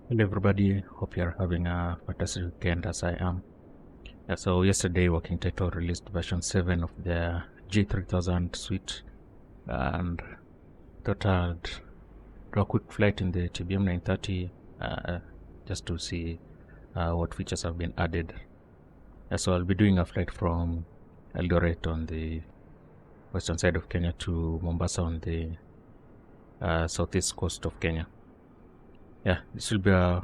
Hello everybody, hope you're having a fantastic weekend as I am. So yesterday Working Title released version 7 of the G3000 suite, and thought I'd do a quick flight in the TBM930 just to see what features have been added. So I'll be doing a flight from Eldoret on the western side of Kenya to Mombasa on the southeast coast of Kenya. This will be a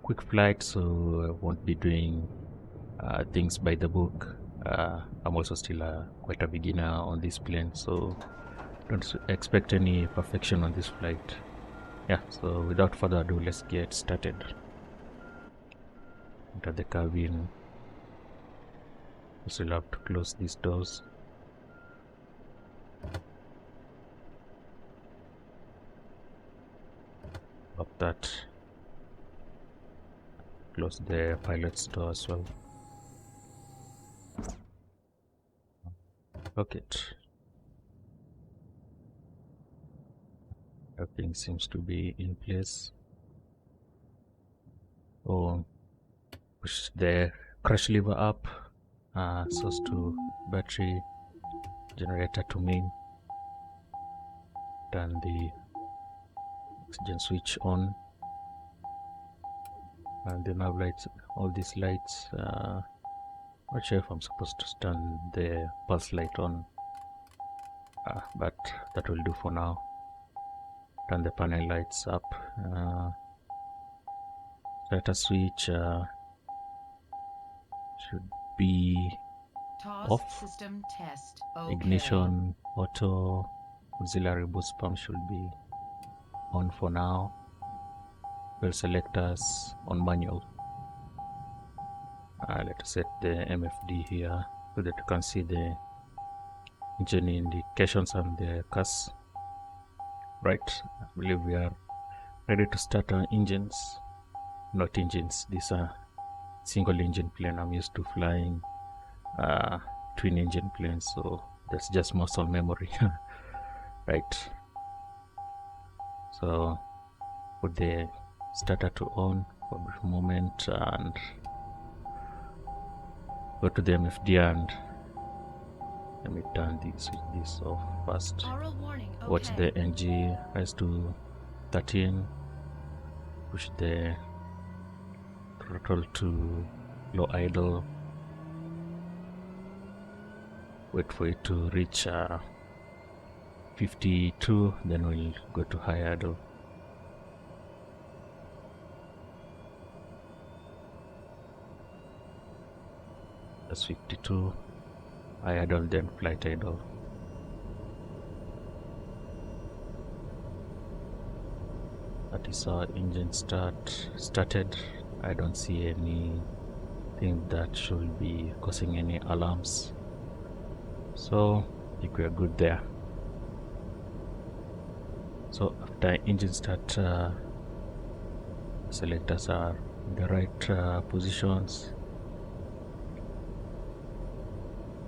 quick flight, so I won't be doing things by the book. I'm also still quite a beginner on this plane, so don't expect any perfection on this flight. So without further ado, let's get started. Enter the cabin. We still have to close these doors. Up that. Close the pilot's door as well. Lock it. Everything seems to be in place. Push the crash lever up, source to battery, generator to main. Turn the oxygen switch on, and the nav lights, all these lights. Not sure if I'm supposed to turn the pulse light on, but that will do for now. Turn the panel lights up. Starter switch should be off. System test. Okay. Ignition, auto, auxiliary boost pump should be on for now. Fuel selectors on manual. Let us set the MFD here so that you can see the engine indications and the CAS. Right, I believe we are ready to start our engines. Not engines, these are single engine plane. I'm used to flying twin engine planes, so that's just muscle memory. Right, so put the starter to on for a brief moment and go to the MFD, and let me turn this off first. Warning. Okay. Watch the NG rise to 13. Push the throttle to low idle. Wait for it to reach 52, then we'll go to high idle. That's 52. High idle, then flight idle. That is our engine started. I don't see anything that should be causing any alarms, so I think we are good there. So after engine start, selectors are in the right positions.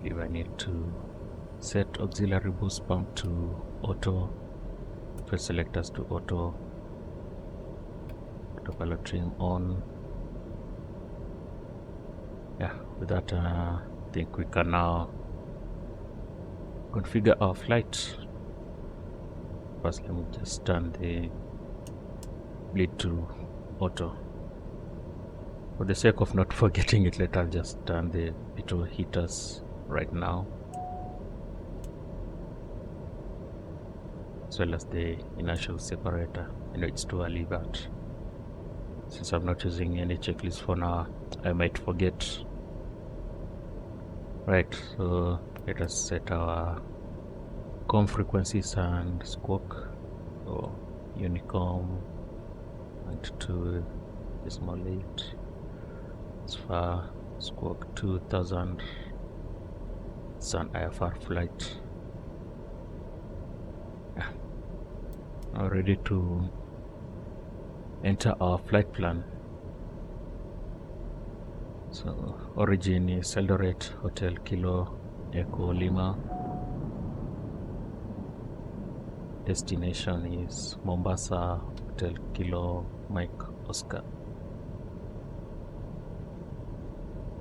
If I need to set auxiliary boost pump to auto, fuel selectors to auto, autopilot trim on. With that, I think we can now configure our flight. First, let me just turn the bleed to auto. For the sake of not forgetting it later, I'll just turn the pitot heaters right now, as well as the inertial separator. I know it's too early, but since I'm not using any checklist for now, I might forget. Right, so let us set our com frequencies and squawk. So Unicom and 2.8 as far squawk 2000. It's an IFR flight. Now ready to enter our flight plan. So origin is Eldoret, Hotel Kilo Echo Lima. Destination is Mombasa, Hotel Kilo Mike Oscar.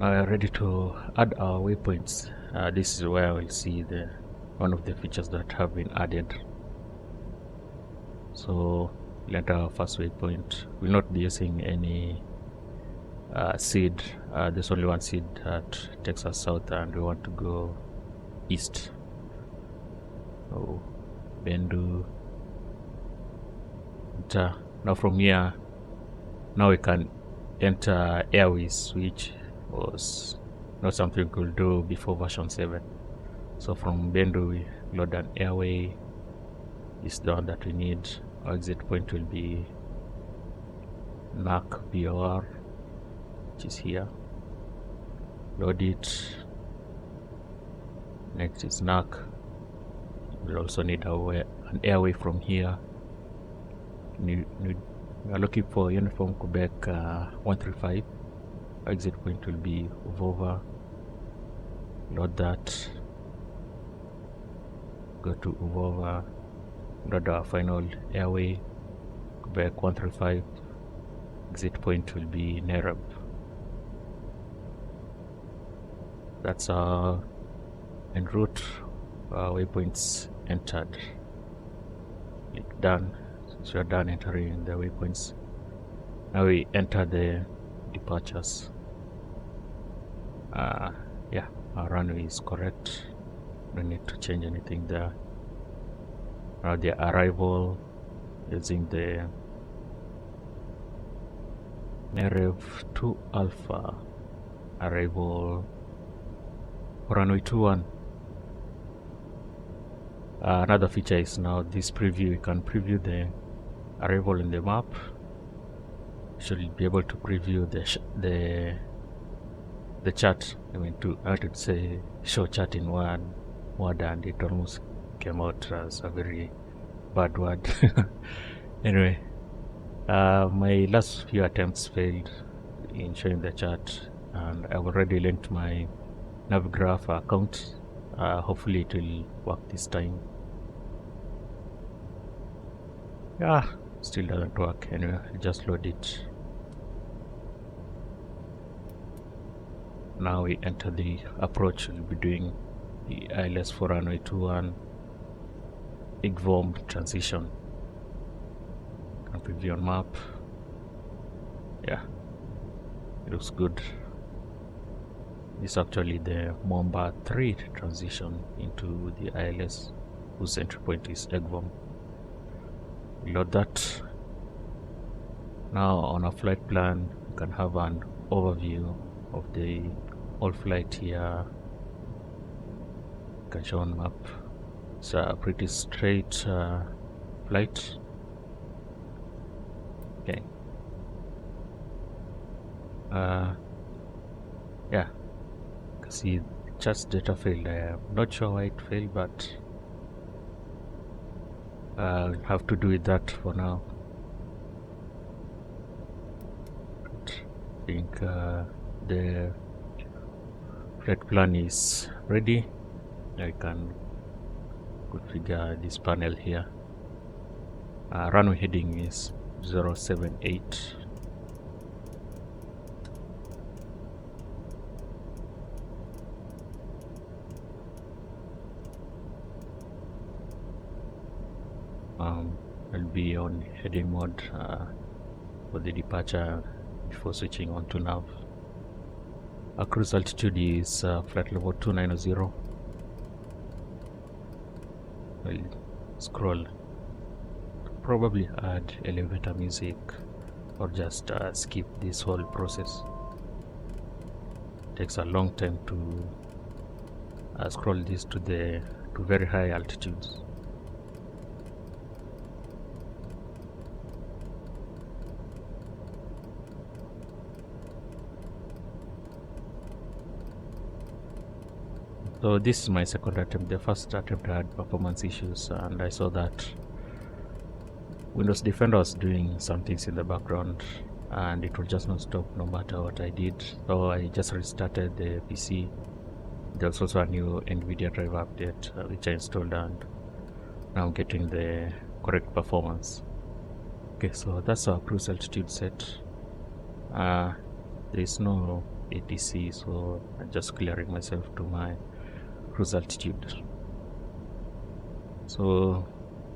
Ready to add our waypoints. This is where we'll see one of the features that have been added. So we'll enter our first waypoint. We'll not be using any seed. There's only one seed that takes us south, and we want to go east. So Bendu. Now from here, now we can enter airways, which was not something we could do before version 7. So from Bendu, we load an airway. This is the one that we need. Our exit point will be NAC BOR, which is here. Load it. Next is NAC. We'll also need an airway from here. We are looking for Uniform Quebec 135. Our exit point will be Uvova. Load that. Go to Uvova. Load our final airway, Quebec 135. Exit point will be Nerab. That's our en route. Waypoints entered. Click done. Since we are done entering the waypoints, now we enter the departures. Yeah, our runway is correct. Don't need to change anything there. Now the arrival using the Nerev 2 Alpha arrival runway 21. Another feature is now this preview. You can preview the arrival in the map. You should be able to preview the chart. I wanted to say show chart in one word, and it almost came out as a very bad word. Anyway, my last few attempts failed in showing the chart, and I've already linked my Navigraph account. Hopefully it will work this time. Yeah, still doesn't work. Anyway, I'll just load it. Now we enter the approach. We'll be doing the ILS for runway 21 IGVOM transition. Can preview on map. Yeah, it looks good. This is actually the Mombasa 3 transition into the ILS, whose entry point is IGVOM. Load that. Now on a flight plan, you can have an overview of the whole flight here. You can show on map. It's a pretty straight flight. Okay. Yeah. See, just data failed. I'm not sure why it failed, but I'll have to do with that for now. I think the flight plan is ready. I can configure this panel here. Runway heading is 078. I'll be on heading mode for the departure before switching on to nav. Our cruise altitude is flight level 2900. I'll scroll. Probably add elevator music or just skip this whole process. It takes a long time to scroll this to very high altitudes. So this is my second attempt. The first attempt I had performance issues, and I saw that Windows Defender was doing some things in the background, and it would just not stop no matter what I did. So I just restarted the PC. There's also a new NVIDIA driver update which I installed, and now I'm getting the correct performance. Okay, so that's our cruise altitude set. There is no ATC, so I'm just clearing myself to my cruise altitude. So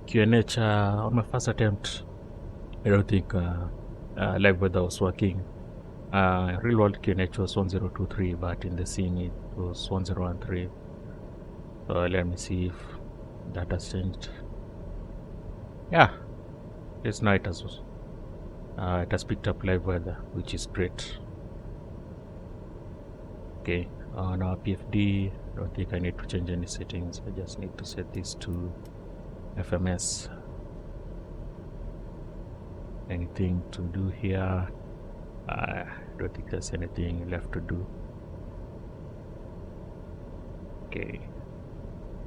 QNH on my first attempt, I don't think live weather was working. Real world QNH was 1023, but in the scene it was 1013. So let me see if that has changed. Yeah, it's night as well. It has picked up live weather, which is great. Okay, now PFD, I don't think I need to change any settings. I just need to set this to FMS. Anything to do here? I don't think there's anything left to do. Okay,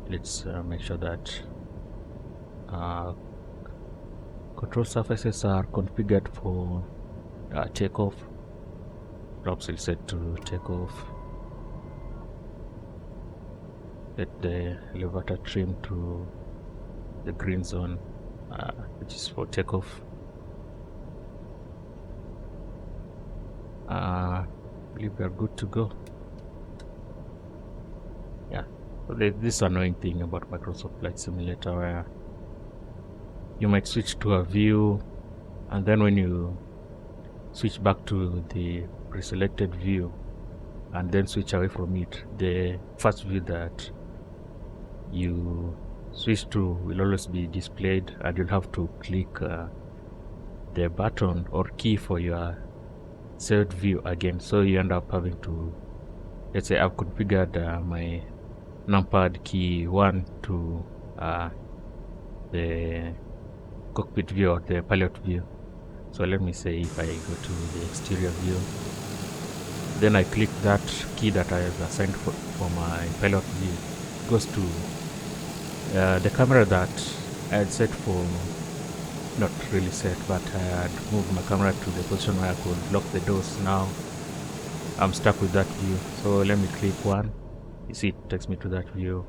let's make sure that control surfaces are configured for takeoff. Props is set to takeoff. Set the elevator trim to the green zone, which is for takeoff. I believe we are good to go. Yeah, so this annoying thing about Microsoft Flight Simulator where you might switch to a view, and then when you switch back to the pre-selected view and then switch away from it, the first view that you switch to will always be displayed, and you'll have to click the button or key for your saved view again. So you end up having to, let's say I've configured my numpad key 1 to the cockpit view or the pilot view. So let me say if I go to the exterior view, then I click that key that I have assigned for my pilot view, it goes to the camera that I had set for, not really set, but I had moved my camera to the position where I could lock the doors. Now I'm stuck with that view. So let me click 1. You see it takes me to that view.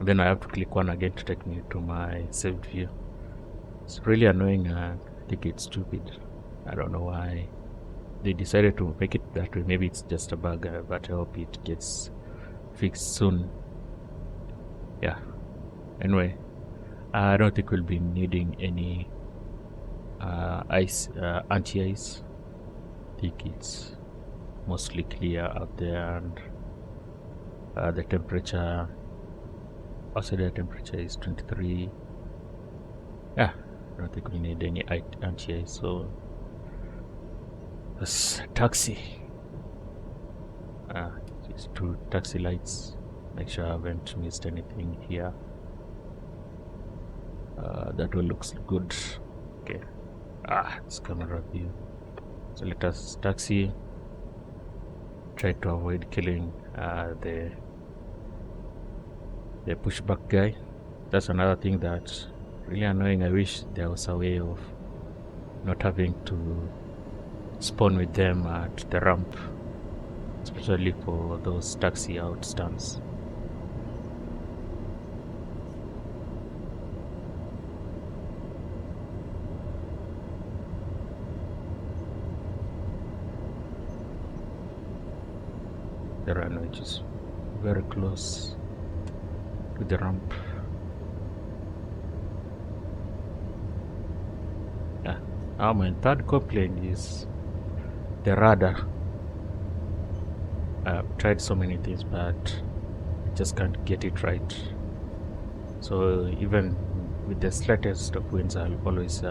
And then I have to click 1 again to take me to my saved view. It's really annoying. I think it's stupid. I don't know why they decided to make it that way. Maybe it's just a bug, but I hope it gets fixed soon. Yeah. Anyway, I don't think we'll be needing any anti-ice. I think it's mostly clear out there, and the temperature, outside the temperature is 23. Yeah, I don't think we need any anti-ice. So this taxi, it's 2 taxi lights. Make sure I haven't missed anything here. That one looks good. Okay. This camera view. So let us taxi. Try to avoid killing the pushback guy. That's another thing that's really annoying. I wish there was a way of not having to spawn with them at the ramp, especially for those taxi out stunts. The runway is very close to the ramp. Yeah. My third complaint is the radar. I've tried so many things, but I just can't get it right. So even with the slightest of winds, I'll always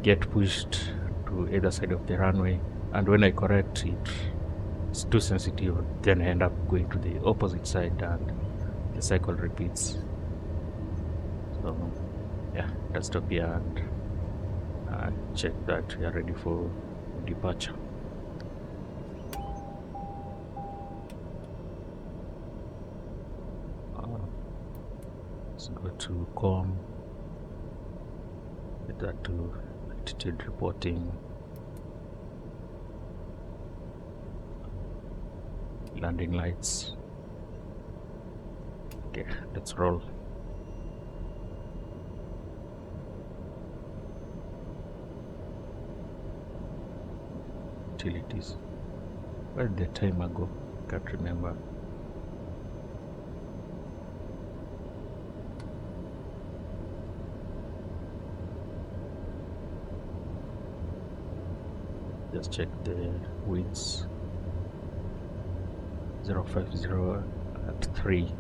get pushed to either side of the runway, and when I correct it, it's too sensitive, then I end up going to the opposite side and the cycle repeats. So yeah, let's stop here and check that we are ready for departure. Let's go to COM, get that to altitude reporting. Landing lights. Okay, let's roll. utilities. Where did the timer go? Can't remember. Just check the widths. 050 at 3.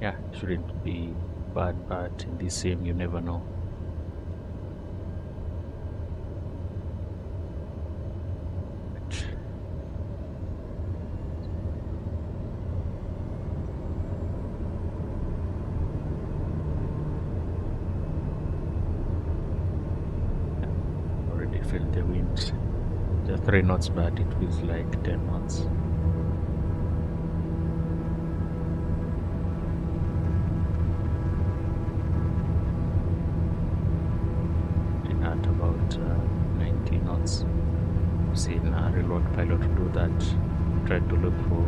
Yeah, shouldn't be bad, but in this sim you never know. Already feel the wind. Just 3 knots, but it feels like 10 knots. At about 90 knots. I've seen a remote pilot do that. Tried to look for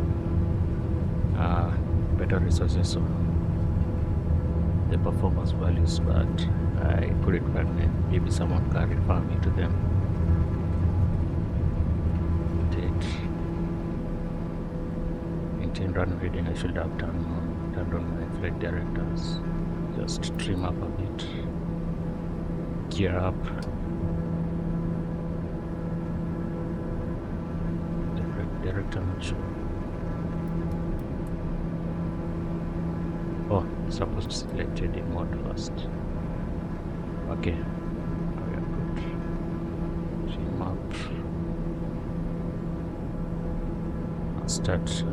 better resources on the performance values, but I couldn't find them. Maybe someone can refer me to them. In run reading, I should have turned on my flight directors. Just trim up a bit. Gear up. Director not sure. Oh, supposed to select reading mode first. Okay. We are good. Trim up. I'll start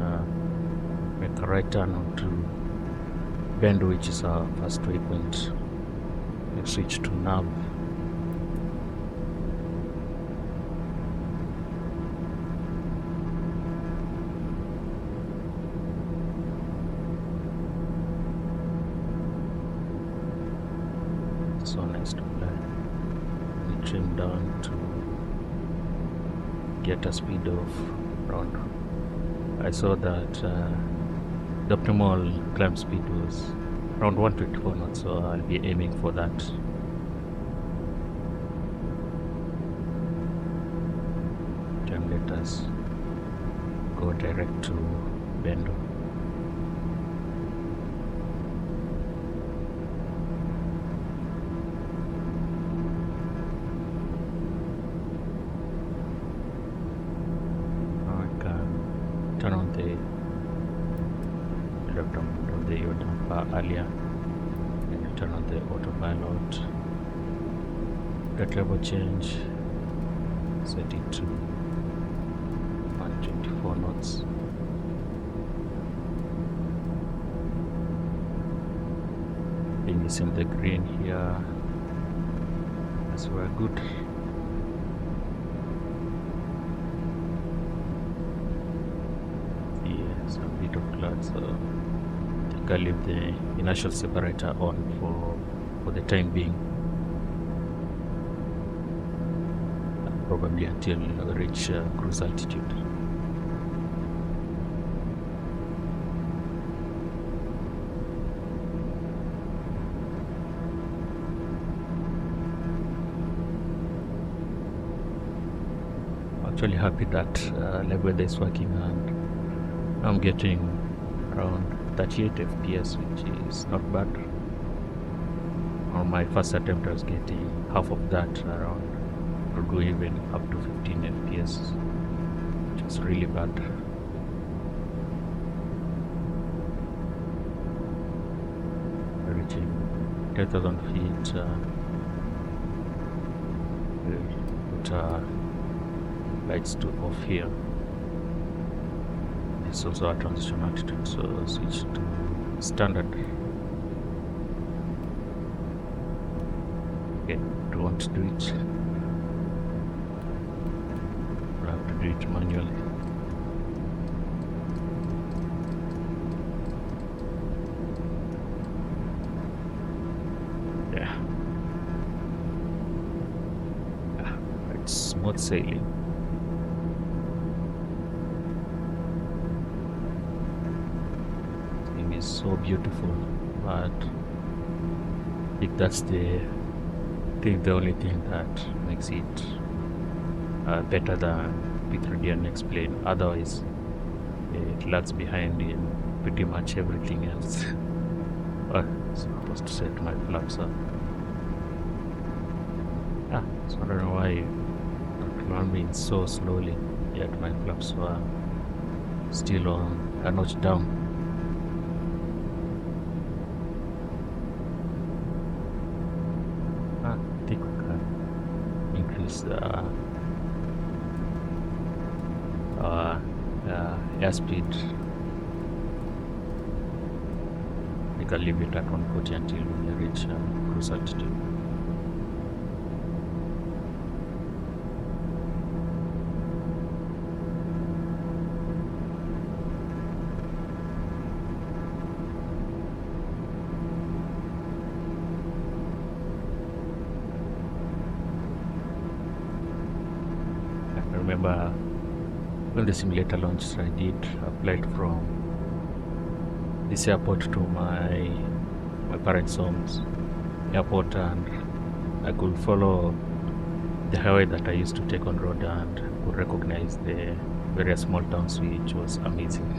make a right turn onto bend, which is our first waypoint. We switch to nav. So nice to play. We trim down to get a speed of around. I saw that the optimal climb speed was around 124 knots, so I'll be aiming for that. Then let us go direct to Bendo. Now I can turn on the earlier, and turn on the autopilot, get level change, set it to 124 knots. Being is in the green here, as we're good. Yes, a bit of cloud, so I'll leave the inertial separator on for the time being, probably until we reach cruise altitude. Actually happy that live weather is working, and I'm getting around 38 FPS, which is not bad. On my first attempt I was getting half of that, around, or go even up to 15 FPS, which is really bad. Reaching 10,000 feet, we'll put lights to off here. It's also a transition altitude, so switch to standard. Okay, don't want to do it. I have to do it manually. Yeah. It's smooth sailing. So beautiful, but I think that's the only thing that makes it better than P3D and X-Plane. Otherwise, it lags behind in pretty much everything else. Supposed to set my flaps up. I was wondering why climbing so slowly, yet my flaps were still on a notch down. I think we can increase the airspeed. We can leave it at 140 until we reach cruise altitude. I remember when the simulator launched, I did applied from this airport to my parents' home's airport, and I could follow the highway that I used to take on road and could recognize the various small towns, which was amazing.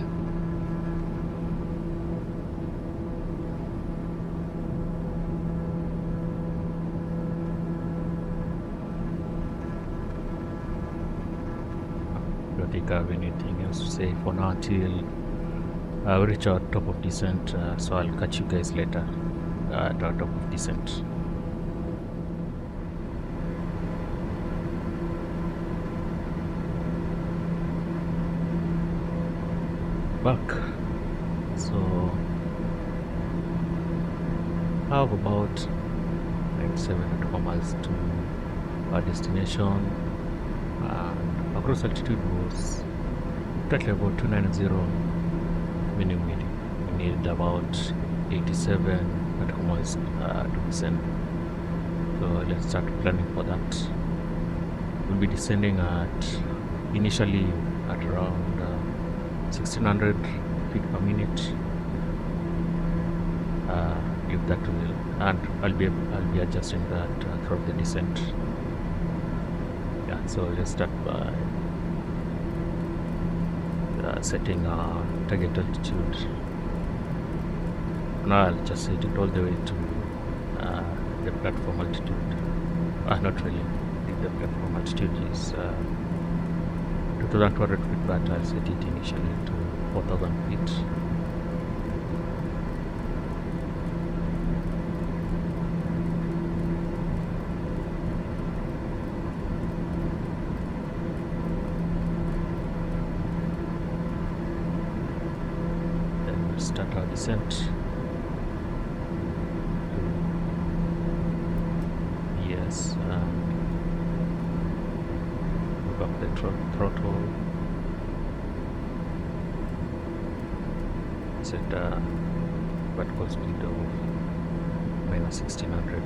I don't think I have anything else to say for now until we reach our top of descent, so I'll catch you guys later at our top of descent. Back. So I have about 700 kilometers to our destination, and our cruise altitude was at level 290 minimum. We need about 87 kilometers to descend. So let's start planning for that. We'll be descending initially at around 1600 feet per minute. If that will, and I'll be adjusting that throughout the descent. Yeah, so let's start by setting our target altitude. Now I'll just set it all the way to the platform altitude. Not really. The platform altitude is 2,200 feet, but I'll set it initially to 4,000 feet. Then we'll start our descent. Yes, move up the throttle. Set vertical speed of minus 1600.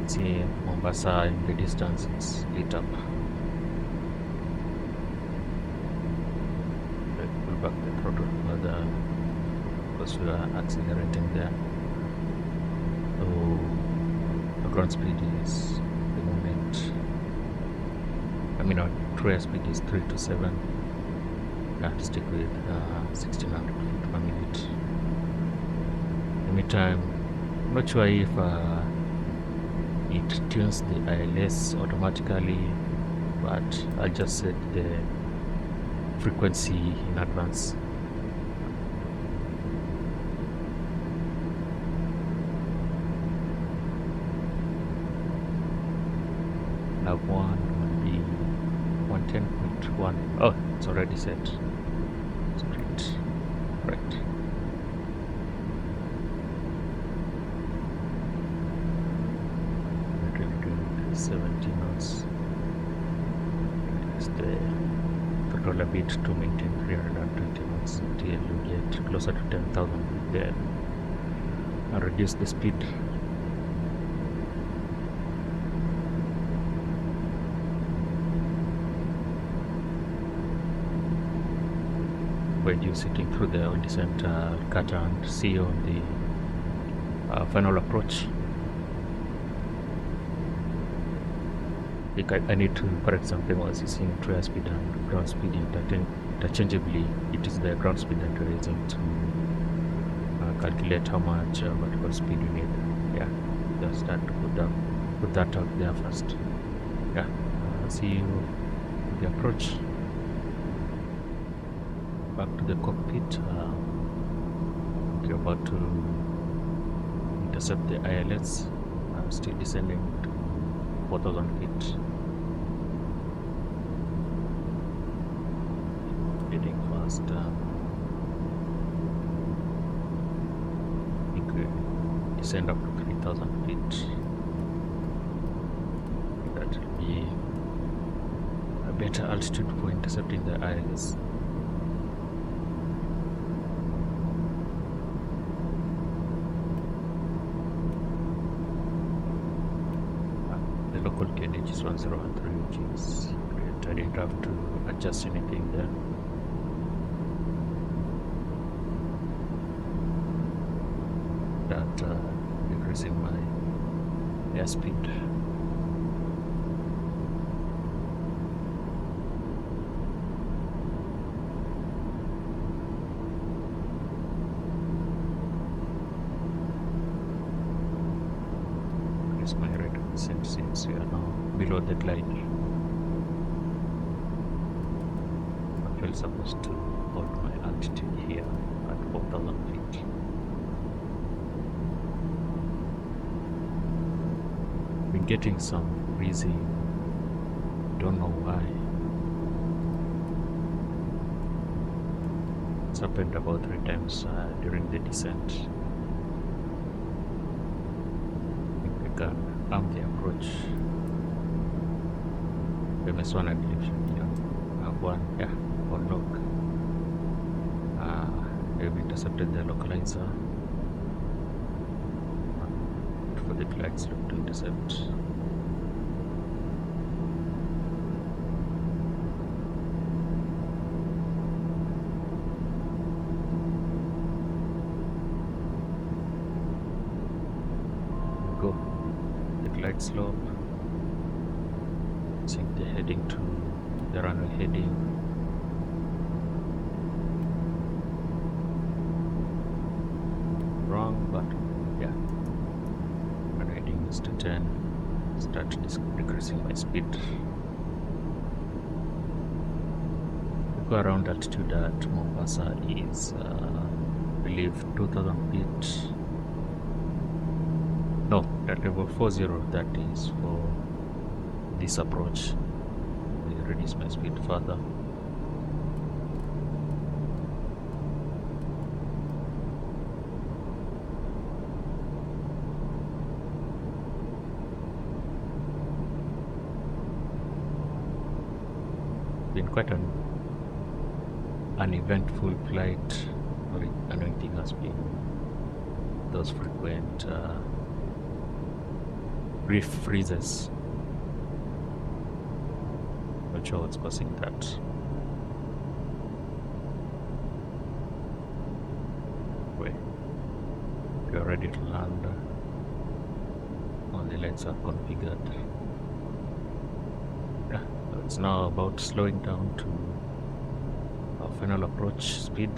See Mombasa in the distance, it's lit up. Pull back the throttle further because we are accelerating there. So the ground speed is the moment. Our true speed is 327. We have to stick with 1600 feet per minute. In the meantime, I'm not sure if it tunes the ILS automatically, but I'll just set the frequency in advance. Nav 1 will be 110.1. Oh, it's already set. It's great. Right. Really good. 70 knots. It's the throttle a bit to maintain 320 knots until you get closer to 10,000. Then I'll reduce the speed. when you're sitting through the descent cutter and see on the final approach. I think I need to correct something. I was using trial speed and ground speed interchangeably. It is the ground speed that we're using to calculate how much vertical speed you need. Yeah, just start to put that out there first. Yeah, see you with the approach. Back to the cockpit. You're about to intercept the ILS. I'm still descending to 4,000 feet. Getting fast. I think we descend up to 3,000 feet. That will be a better altitude for intercepting the ILS. Local KNH is 1013, which is great. I didn't have to adjust anything there. That increasing my airspeed. Increase my rate of descent since we are now below the glide. But we're supposed to hold my altitude here at 4,000 feet. Been getting some breezy, don't know why. It's happened about 3 times during the descent. I think we can arm the approach. MS1 I believe should be on one, yeah, on lock. We've intercepted the localizer. For the glide slope to intercept. Go. The glide slope. Sync the heading to the runway heading. Wrong, but yeah. Heading is to 10. Start decreasing my speed. Go around altitude at Mombasa is I believe 2,000 feet. No, at level 40 that is for this approach. We reduce my speed further. Been quite an uneventful flight. Annoying thing has been those frequent brief freezes. Not sure what's causing that. Wait, we are ready to land. All the lights are configured. Yeah. It's now about slowing down to our final approach speed.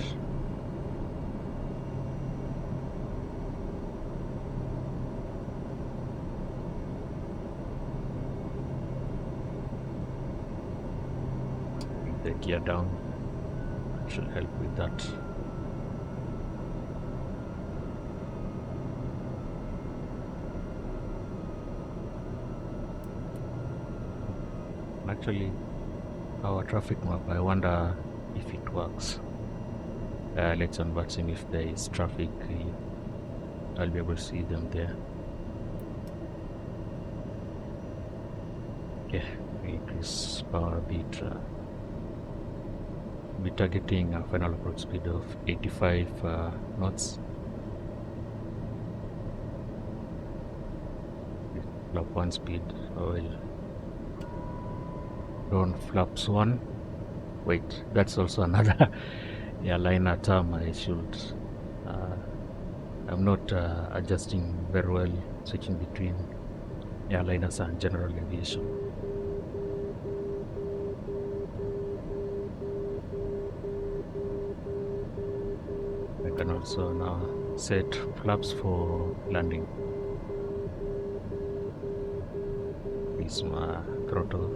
The gear down should help with that. Actually, our traffic map, I wonder if it works. Let's unbox him. If there is traffic, I'll be able to see them there. Okay, increase power a bit. Be targeting a final approach speed of 85 knots. Flap 1 speed, oil. Drone flaps 1. Wait, that's also another airliner term, I'm not adjusting very well, switching between airliners and general aviation. I can also now set flaps for landing. This is my throttle.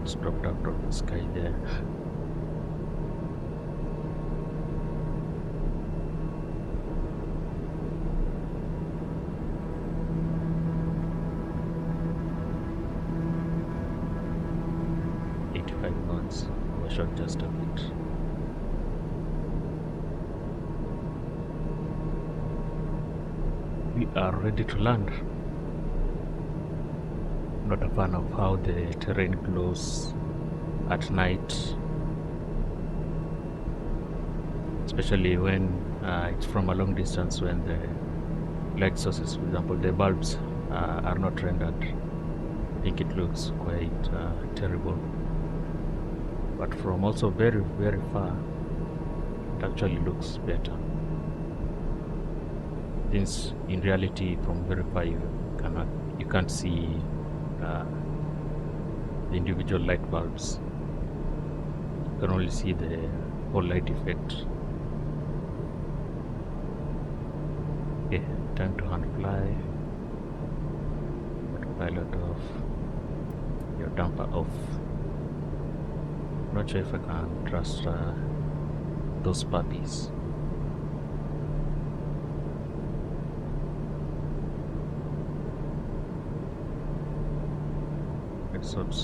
It's dropped out of the sky there. Overshot just a bit. We are ready to land. Not a fan of how the terrain glows at night, especially when it's from a long distance, when the light sources, for example the bulbs, are not rendered. I think it looks quite terrible. But from also very, very far, it actually looks better. Since in reality, from very far, you can't see the individual light bulbs. You can only see the whole light effect. Okay, time to hand fly. Autopilot off. Your damper off. Not sure if I can trust those puppies. It sort of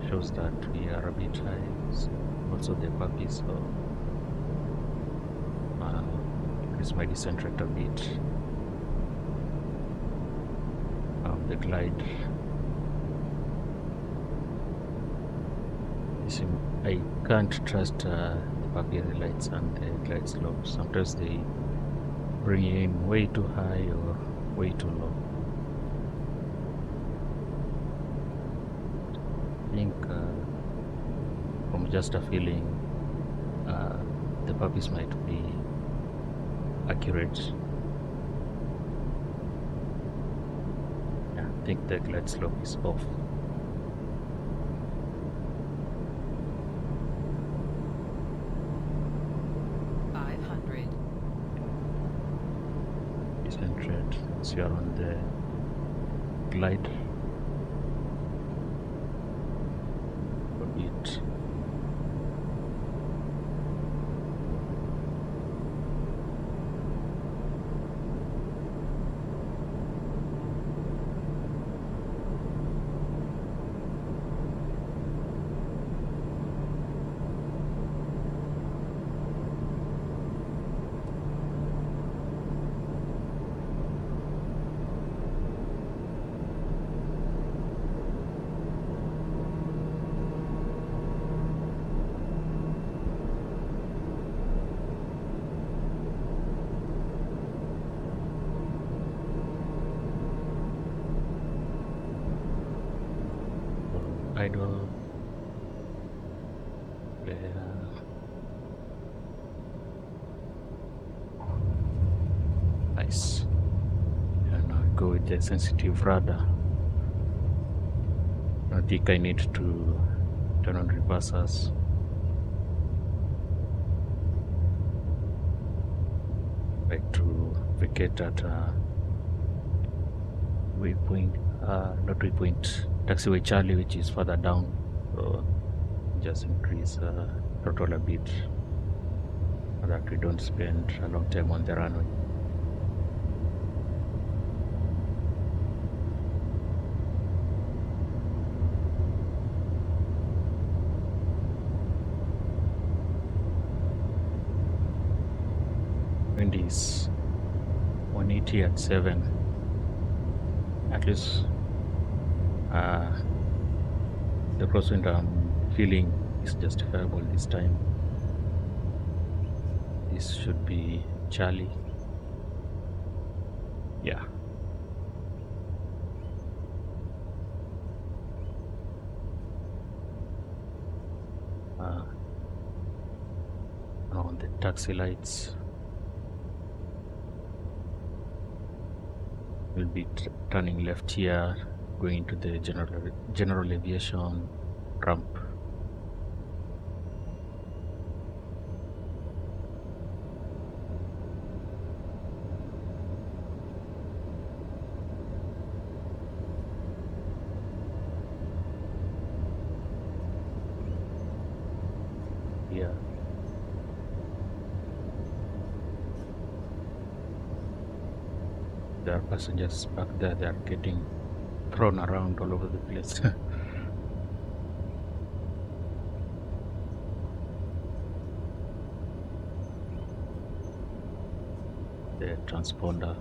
shows that we are a bit high. So also the puppies, so increase my descent rate a bit. The glide. I can't trust the puppy lights and the glide slope. Sometimes they bring you in way too high or way too low. I think from just a feeling, the puppies might be accurate. Yeah, I think the glide slope is off. Once you are on the glide, a bit. Idle there. Nice. And I'll go with the sensitive radar. I think I need to turn on reversers. Like to vacate at Waypoint, not Waypoint, taxiway Charlie, which is further down. So just increase throttle a bit so that we don't spend a long time on the runway. Wind is 180 at 7. At least the crosswind I'm feeling is justifiable this time. This should be Charlie. Yeah. taxi lights. We'll be turning left here, going into the general aviation ramp. Here. There are passengers back there, they are getting thrown around all over the place. The transponder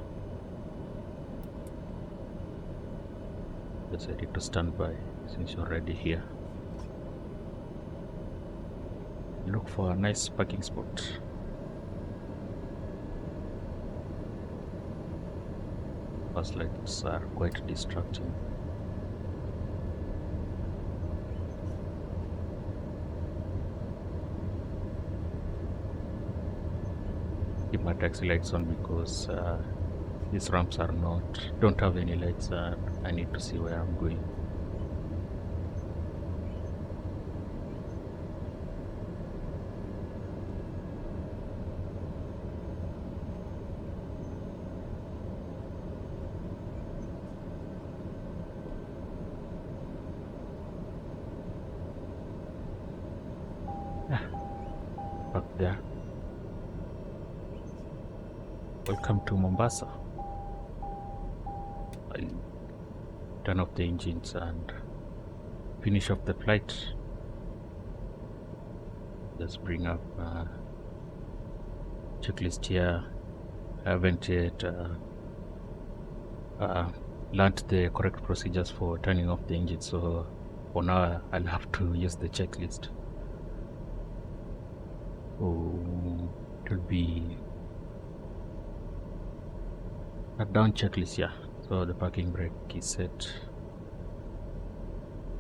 decided to stand by since you're already here. Look for a nice parking spot. Bus lights are quite distracting. Keep my taxi lights on because these ramps don't have any lights, and I need to see where I'm going. Back there. Welcome to Mombasa. I'll turn off the engines and finish off the flight. Let's bring up checklist here. I haven't yet learned the correct procedures for turning off the engine, so for now I'll have to use the checklist. Oh, it will be a down checklist, yeah. So the parking brake is set,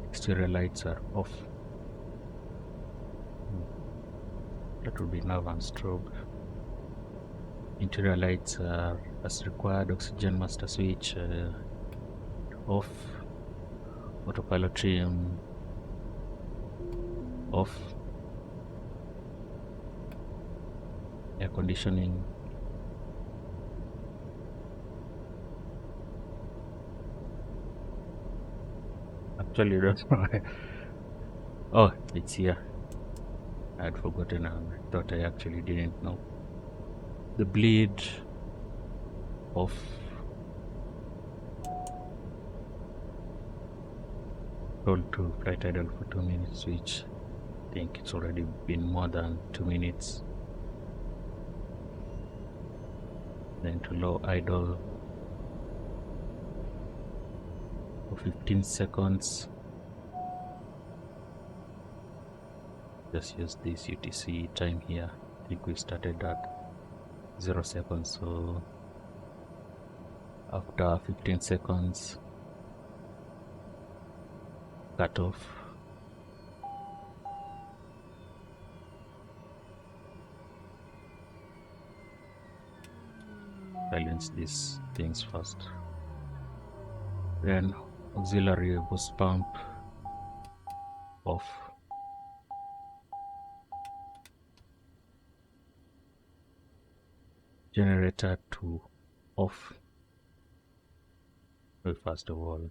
exterior lights are off. That would be nav and strobe. Interior lights are as required, oxygen master switch off, autopilot trim off, air conditioning actually don't know. Oh, it's here. I had forgotten. I thought I actually didn't know. The bleed off. Hold to flight idle for 2 minutes, which I think it's already been more than 2 minutes. Then to low idle for 15 seconds. Just use this UTC time here. I think we started at 0 seconds, so after 15 seconds, cut off. Silence these things first. Then auxiliary boost pump off. Generator to off. Well, first of all,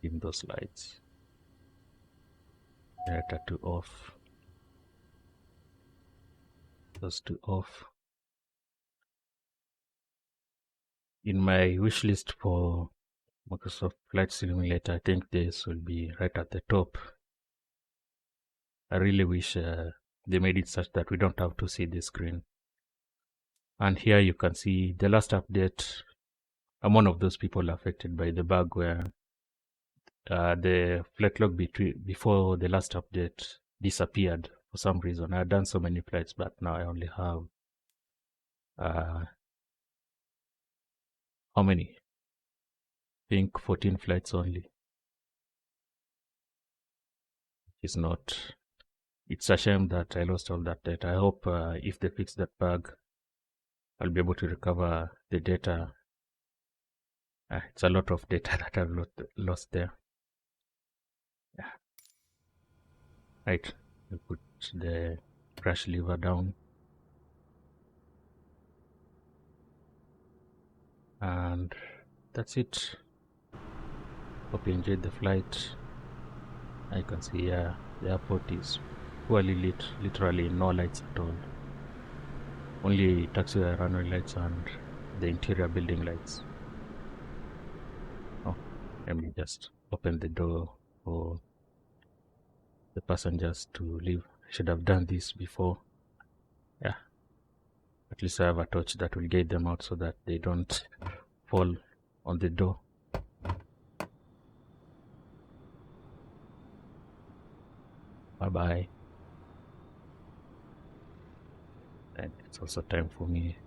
dim those lights. Generator to off. Those to off. In my wish list for Microsoft Flight Simulator, I think this will be right at the top. I really wish they made it such that we don't have to see the screen. And here you can see the last update. I'm one of those people affected by the bug where the flight log before the last update disappeared for some reason. I had done so many flights, but now I only have how many? I think 14 flights only. It's not it's a shame that I lost all that data. I hope if they fix that bug, I'll be able to recover the data. It's a lot of data that I've lost there. Yeah. Right. We put the crash lever down. And that's it. Hope you enjoyed the flight. I can see the airport is poorly lit, literally no lights at all. Only taxiway runway lights and the interior building lights. Oh, let me just open the door for the passengers to leave. I should have done this before. Yeah. At least I have a torch that will guide them out so that they don't fall on the door. Bye-bye. And it's also time for me.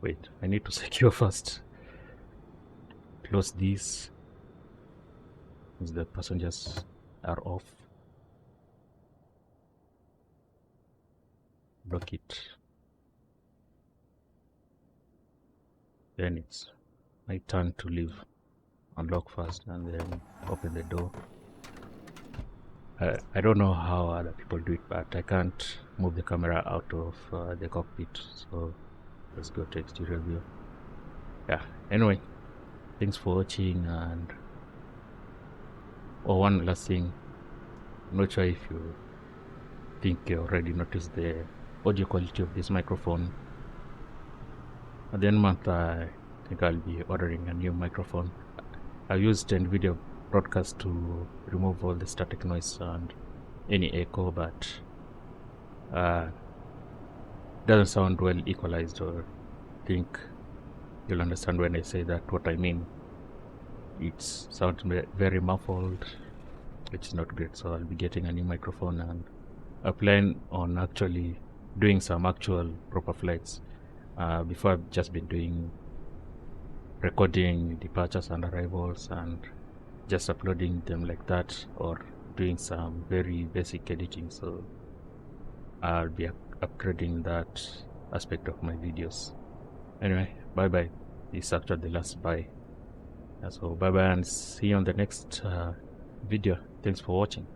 Wait, I need to secure first. Close these. As the passengers are off. Block it. Then it's my turn to leave. Unlock first and then open the door. I don't know how other people do it, but I can't move the camera out of the cockpit. So let's go to exterior view. Yeah, anyway, thanks for watching. And one last thing, I'm not sure if you think you already noticed the audio quality of this microphone. At the end of the month, I think I'll be ordering a new microphone. I used NVIDIA broadcast to remove all the static noise and any echo, but doesn't sound well equalized, or think you'll understand when I say that what I mean. It sounds very muffled, which is not great. So I'll be getting a new microphone, and I plan on actually doing some actual proper flights. Before I've just been doing recording departures and arrivals and just uploading them like that, or doing some very basic editing. So I'll be upgrading that aspect of my videos. Anyway, bye bye. This is actually the last bye. So bye bye, and see you on the next video. Thanks for watching.